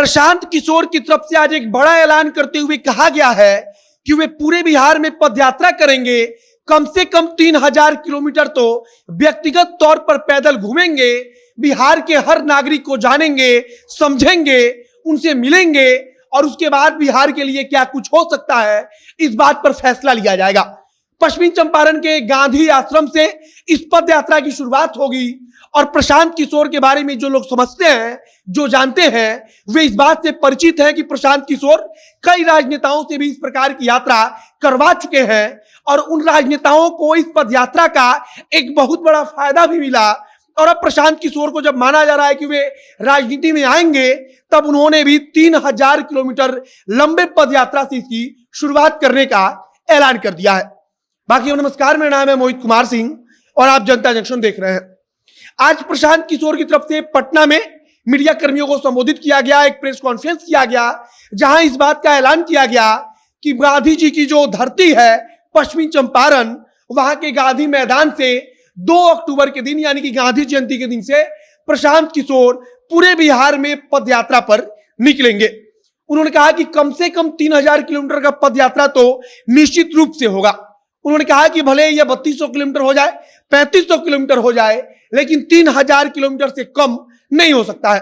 प्रशांत किशोर की तरफ से आज एक बड़ा ऐलान करते हुए कहा गया है कि वे पूरे बिहार में पदयात्रा करेंगे। कम से कम 3000 किलोमीटर तो व्यक्तिगत तौर पर पैदल घूमेंगे, बिहार के हर नागरिक को जानेंगे, समझेंगे, उनसे मिलेंगे और उसके बाद बिहार के लिए क्या कुछ हो सकता है इस बात पर फैसला लिया जाएगा। पश्चिमी चंपारण के गांधी आश्रम से इस पद यात्रा की शुरुआत होगी और प्रशांत किशोर के बारे में जो लोग समझते हैं, जो जानते हैं, वे इस बात से परिचित हैं कि प्रशांत किशोर कई राजनेताओं से भी इस प्रकार की यात्रा करवा चुके हैं और उन राजनेताओं को इस पद यात्रा का एक बहुत बड़ा फायदा भी मिला। और अब प्रशांत किशोर को जब माना जा रहा है कि वे राजनीति में आएंगे, तब उन्होंने भी 3000 किलोमीटर लंबे पद यात्रा से इसकी शुरुआत करने का ऐलान कर दिया है। बाकी नमस्कार, मेरा नाम है मोहित कुमार सिंह और आप जनता जंक्शन देख रहे हैं। आज प्रशांत किशोर की तरफ से पटना में मीडिया कर्मियों को संबोधित किया गया, एक प्रेस कॉन्फ्रेंस किया गया जहां इस बात का ऐलान किया गया कि गांधी जी की जो धरती है पश्चिमी चंपारण, वहां के गांधी मैदान से 2 अक्टूबर के दिन यानी कि गांधी जयंती के दिन से प्रशांत किशोर पूरे बिहार में पद यात्रा पर निकलेंगे। उन्होंने कहा कि कम से कम 3000 किलोमीटर का पद यात्रा तो निश्चित रूप से होगा। उन्होंने कहा कि भले यह 3200 किलोमीटर हो जाए, 3500 किलोमीटर हो जाए, लेकिन 3000 किलोमीटर से कम नहीं हो सकता है।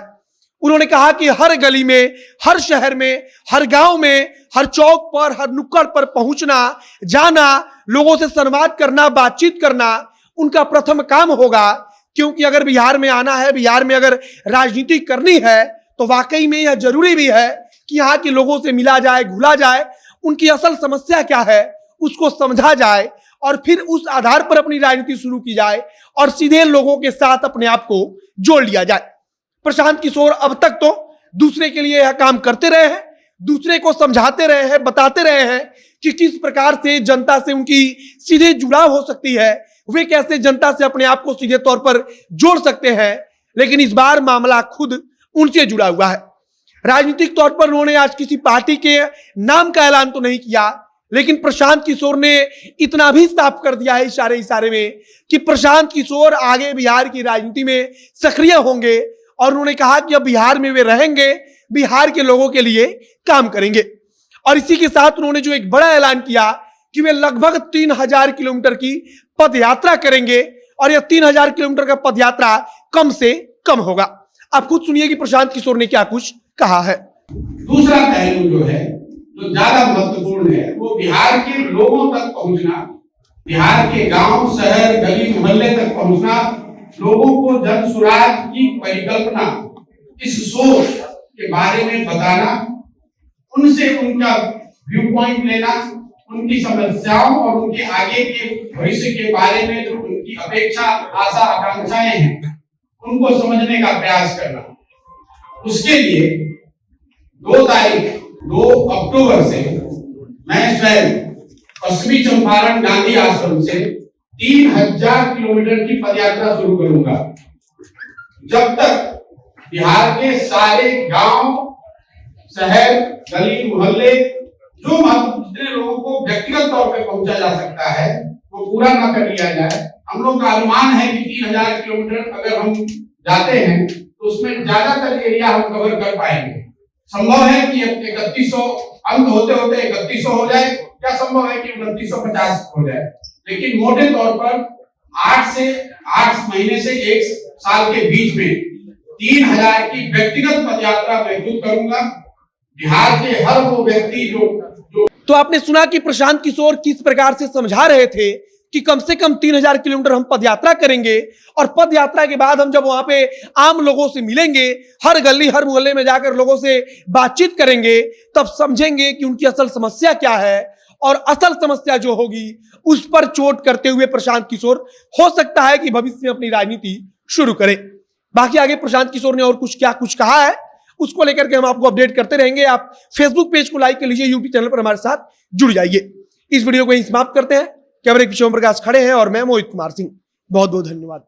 उन्होंने कहा कि हर गली में, हर शहर में, हर गांव में, हर चौक पर, हर नुक्कड़ पर पहुंचना, जाना, लोगों से संवाद करना, बातचीत करना उनका प्रथम काम होगा। क्योंकि अगर बिहार में आना है, बिहार में अगर राजनीति करनी है, तो वाकई में यह जरूरी भी है कि यहाँ के लोगों से मिला जाए, घुला जाए, उनकी असल समस्या क्या है उसको समझा जाए और फिर उस आधार पर अपनी राजनीति शुरू की जाए और सीधे लोगों के साथ अपने आप को जोड़ लिया जाए। प्रशांत किशोर अब तक तो दूसरे के लिए यह काम करते रहे हैं, दूसरे को समझाते रहे हैं, बताते रहे हैं कि किस प्रकार से जनता से उनकी सीधे जुड़ाव हो सकती है, वे कैसे जनता से अपने आप को सीधे तौर पर जोड़ सकते हैं। लेकिन इस बार मामला खुद उनसे जुड़ा हुआ है। राजनीतिक तौर पर उन्होंने आज किसी पार्टी के नाम का ऐलान तो नहीं किया, लेकिन प्रशांत किशोर ने इतना भी साफ कर दिया है इशारे इशारे में कि प्रशांत किशोर आगे बिहार की राजनीति में सक्रिय होंगे और उन्होंने कहा कि अब बिहार में वे रहेंगे, बिहार के लोगों के लिए काम करेंगे। और इसी के साथ उन्होंने जो एक बड़ा ऐलान किया कि वे लगभग 3000 किलोमीटर की पद यात्रा करेंगे और यह 3000 किलोमीटर का पद यात्रा कम से कम होगा। आप खुद सुनिए कि प्रशांत किशोर ने क्या कुछ कहा है। दूसरा पहलू जो है, जो ज्यादा महत्वपूर्ण है, वो बिहार के लोगों तक पहुंचना, बिहार के गांव, शहर, गली मोहल्ले तक पहुंचना, लोगों को जन स्वराज की परिकल्पना, इस सोच के बारे में बताना, उनसे उनका व्यू पॉइंट लेना, उनकी समस्याओं और उनके आगे के भविष्य के बारे में जो उनकी अपेक्षा, आशा, आकांक्षाएं हैं, उनको समझने का प्रयास करना। उसके लिए 2 अक्टूबर से मैं स्वयं पश्चिमी चंपारण गांधी आश्रम से 3000 किलोमीटर की पदयात्रा शुरू करूंगा। जब तक बिहार के सारे गांव, शहर, गली मोहल्ले, जो जितने लोगों को व्यक्तिगत तौर पे पहुंचा जा सकता है, वो पूरा न कर लिया जाए। हम लोग का अनुमान है कि 3000 किलोमीटर अगर हम जाते हैं तो उसमें ज्यादातर एरिया हम कवर कर पाएंगे। संभव है कि 3100 अंत होते होते 3100 हो जाए, क्या संभव है कि 2950 हो जाए, लेकिन मोटे तौर पर 8 महीने से 1 साल के बीच में 3000 की व्यक्तिगत पदयात्रा मैं खुद करूंगा। बिहार के हर वो व्यक्ति जो तो आपने सुना कि प्रशांत किशोर किस प्रकार से समझा रहे थे कि कम से कम 3000 किलोमीटर हम पदयात्रा करेंगे और पदयात्रा के बाद हम जब वहां पे आम लोगों से मिलेंगे, हर गली, हर मोहल्ले में जाकर लोगों से बातचीत करेंगे, तब समझेंगे कि उनकी असल समस्या क्या है और असल समस्या जो होगी उस पर चोट करते हुए प्रशांत किशोर हो सकता है कि भविष्य में अपनी राजनीति शुरू करें। बाकी आगे प्रशांत किशोर ने और क्या कुछ कहा है उसको लेकर के हम आपको अपडेट करते रहेंगे। आप फेसबुक पेज को लाइक कर लीजिए, यूट्यूब चैनल पर हमारे साथ जुड़ जाइए। इस वीडियो को यहीं समाप्त करते हैं। कैमरे के पीछे ओम प्रकाश खड़े हैं और मैं मोहित कुमार सिंह। बहुत बहुत धन्यवाद।